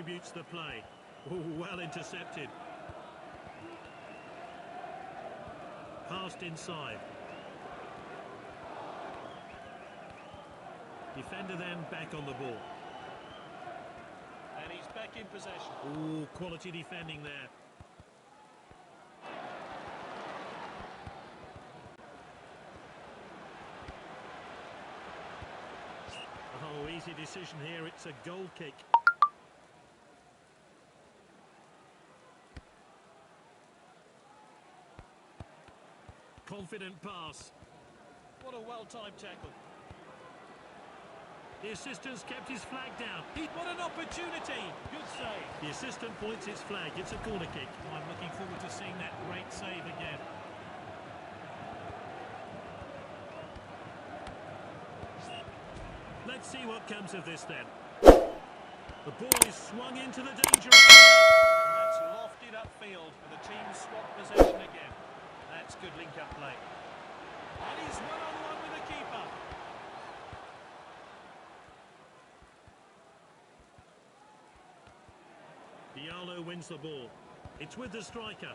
distributes the play. Oh, well intercepted. Passed inside. Defender then back on the ball. And he's back in possession. Oh, quality defending there. Oh, easy decision here. It's a goal kick. Confident pass. What a well-timed tackle. The assistant's kept his flag down. What an opportunity. Good save. The assistant points its flag. It's a corner kick. I'm looking forward to seeing that great save again. Let's see what comes of this then. The ball is swung into the danger area. That's lofted upfield, and the team swap possession again. That's good link-up play. And he's one-on-one with the keeper. Diallo wins the ball. It's with the striker.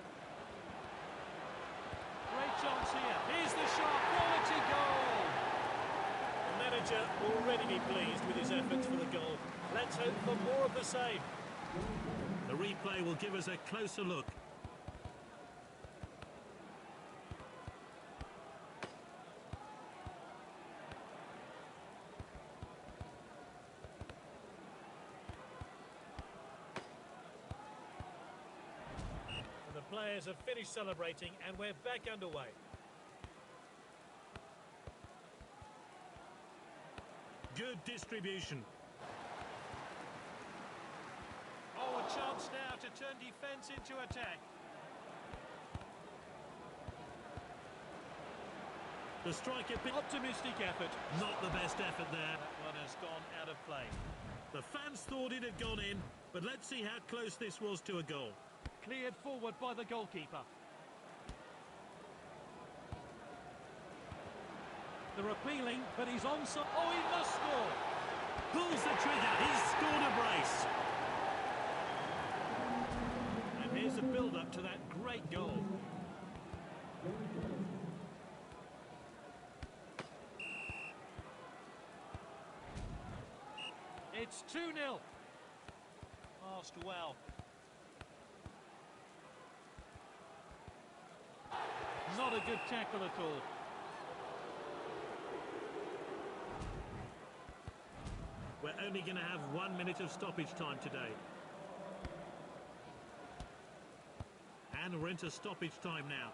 Great chance here. Here's the shot. Quality goal. The manager will already be pleased with his efforts for the goal. Let's hope for more of the same. The replay will give us a closer look. The players have finished celebrating and we're back underway. Good distribution. Oh, a chance now to turn defence into attack. The striker... Optimistic effort. Not the best effort there. That one has gone out of play. The fans thought it had gone in, but let's see how close this was to a goal. Cleared forward by the goalkeeper. They're appealing, but he's onside. Oh, he must score. Pulls the trigger. He's scored a brace. And here's a build-up to that great goal. It's 2-0. Passed well. Not a good tackle at all. We're only going to have 1 minute of stoppage time today. And we're into stoppage time now.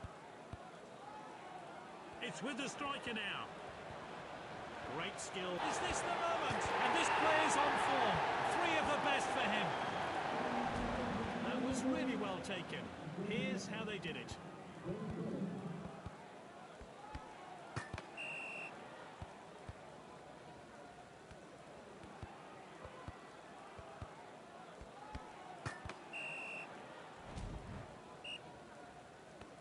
It's with the striker now. Great skill. Is this the moment? And this player's on form. 3 of the best for him. That was really well taken. Here's how they did it.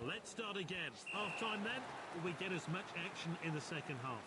Let's start again. Half-time then, we get as much action in the second half.